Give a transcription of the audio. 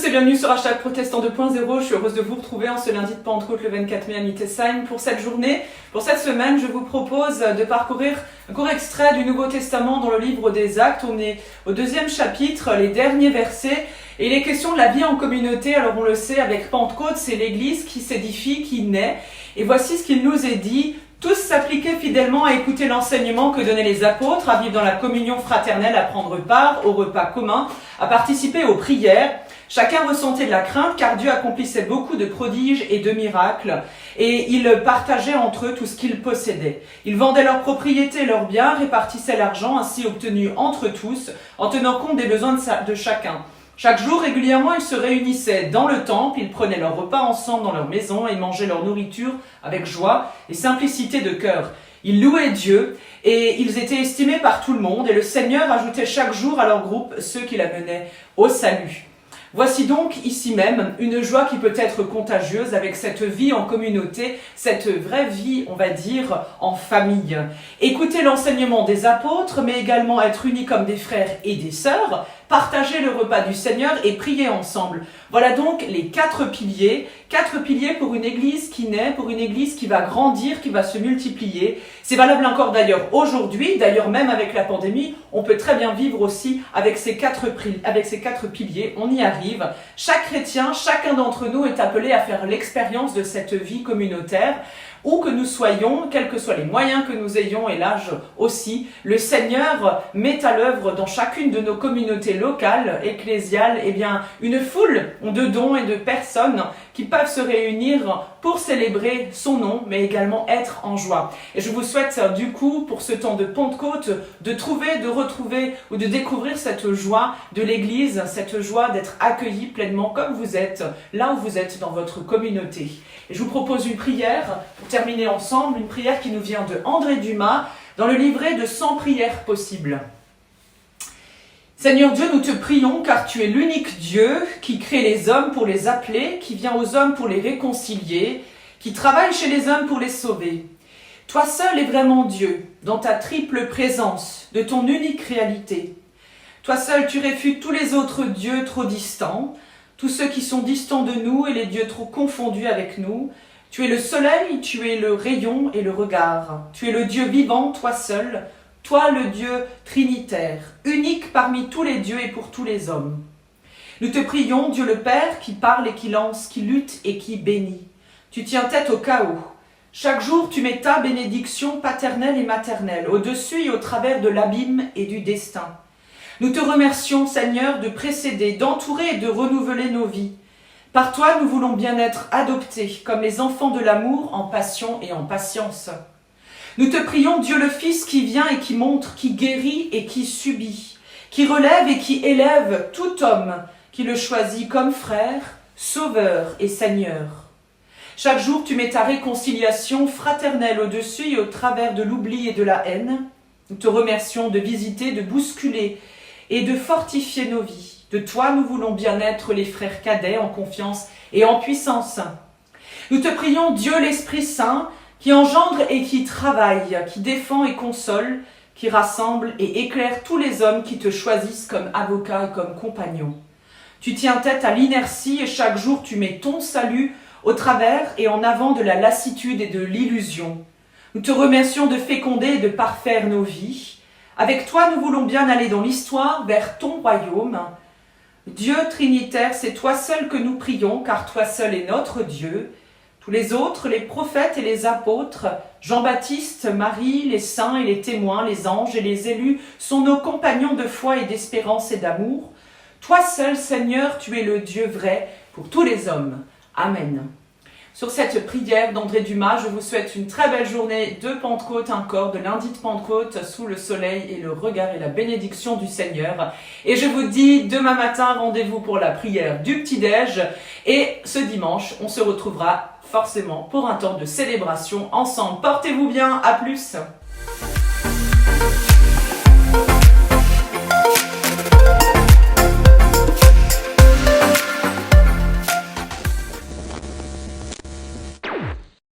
et bienvenue sur #Protestant 2.0. Je suis heureuse de vous retrouver en ce lundi de Pentecôte le 24 mai à Mittesheim. Pour cette journée, pour cette semaine, je vous propose de parcourir un court extrait du Nouveau Testament dans le livre des Actes. On est au 2e chapitre, les derniers versets. Et il est question de la vie en communauté. Alors on le sait, avec Pentecôte, c'est l'Église qui s'édifie, qui naît. Et voici ce qu'il nous est dit. Tous s'appliquaient fidèlement à écouter l'enseignement que donnaient les apôtres, à vivre dans la communion fraternelle, à prendre part au repas commun, à participer aux prières. Chacun ressentait de la crainte car Dieu accomplissait beaucoup de prodiges et de miracles et ils partageaient entre eux tout ce qu'ils possédaient. Ils vendaient leurs propriétés, leurs biens, répartissaient l'argent ainsi obtenu entre tous en tenant compte des besoins de chacun. Chaque jour, régulièrement, ils se réunissaient dans le temple, ils prenaient leur repas ensemble dans leur maison et mangeaient leur nourriture avec joie et simplicité de cœur. Ils louaient Dieu et ils étaient estimés par tout le monde et le Seigneur ajoutait chaque jour à leur groupe ceux qui l'amenaient au salut. Voici donc ici même une joie qui peut être contagieuse avec cette vie en communauté, cette vraie vie, on va dire, en famille. Écouter l'enseignement des apôtres, mais également être unis comme des frères et des sœurs, partager le repas du Seigneur et prier ensemble. Voilà donc les 4 piliers pour une église qui naît, pour une église qui va grandir, qui va se multiplier. C'est valable encore d'ailleurs aujourd'hui, d'ailleurs même avec la pandémie, on peut très bien vivre aussi avec ces 4 piliers, on y arrive. Chaque chrétien, chacun d'entre nous est appelé à faire l'expérience de cette vie communautaire. Où que nous soyons, quels que soient les moyens que nous ayons et l'âge aussi, le Seigneur met à l'œuvre dans chacune de nos communautés locales, ecclésiales, une foule de dons et de personnes qui peuvent se réunir pour célébrer son nom, mais également être en joie. Et je vous souhaite du coup, pour ce temps de Pentecôte, de trouver, de retrouver ou de découvrir cette joie de l'Église, cette joie d'être accueillis pleinement comme vous êtes, là où vous êtes dans votre communauté. Et je vous propose une prière pour terminer ensemble, une prière qui nous vient de André Dumas dans le livret de 100 prières possibles. Seigneur Dieu, nous te prions car tu es l'unique Dieu qui crée les hommes pour les appeler, qui vient aux hommes pour les réconcilier, qui travaille chez les hommes pour les sauver. Toi seul es vraiment Dieu, dans ta triple présence, de ton unique réalité. Toi seul tu réfutes tous les autres dieux trop distants, tous ceux qui sont distants de nous et les dieux trop confondus avec nous. Tu es le soleil, tu es le rayon et le regard. Tu es le Dieu vivant, toi seul, toi le Dieu trinitaire, unique parmi tous les dieux et pour tous les hommes. Nous te prions, Dieu le Père, qui parle et qui lance, qui lutte et qui bénit. Tu tiens tête au chaos. Chaque jour, tu mets ta bénédiction paternelle et maternelle, au-dessus et au travers de l'abîme et du destin. Nous te remercions, Seigneur, de précéder, d'entourer et de renouveler nos vies. Par toi, nous voulons bien être adoptés, comme les enfants de l'amour, en passion et en patience. Nous te prions, Dieu le Fils, qui vient et qui montre, qui guérit et qui subit, qui relève et qui élève tout homme, qui le choisit comme frère, sauveur et Seigneur. Chaque jour, tu mets ta réconciliation fraternelle au-dessus et au travers de l'oubli et de la haine. Nous te remercions de visiter, de bousculer et de fortifier nos vies. De toi, nous voulons bien être les frères cadets en confiance et en puissance. Nous te prions, Dieu l'Esprit Saint, qui engendre et qui travaille, qui défend et console, qui rassemble et éclaire tous les hommes qui te choisissent comme avocat et comme compagnon. Tu tiens tête à l'inertie et chaque jour tu mets ton salut au travers et en avant de la lassitude et de l'illusion. Nous te remercions de féconder et de parfaire nos vies. Avec toi, nous voulons bien aller dans l'histoire vers ton royaume. Dieu Trinitaire, c'est toi seul que nous prions, car toi seul est notre Dieu. Tous les autres, les prophètes et les apôtres, Jean-Baptiste, Marie, les saints et les témoins, les anges et les élus, sont nos compagnons de foi et d'espérance et d'amour. Toi seul, Seigneur, tu es le Dieu vrai pour tous les hommes. Amen. Sur cette prière d'André Dumas, je vous souhaite une très belle journée de Pentecôte encore, de lundi de Pentecôte, sous le soleil et le regard et la bénédiction du Seigneur. Et je vous dis, demain matin, rendez-vous pour la prière du petit-déj. Et ce dimanche, on se retrouvera forcément pour un temps de célébration ensemble. Portez-vous bien, à plus.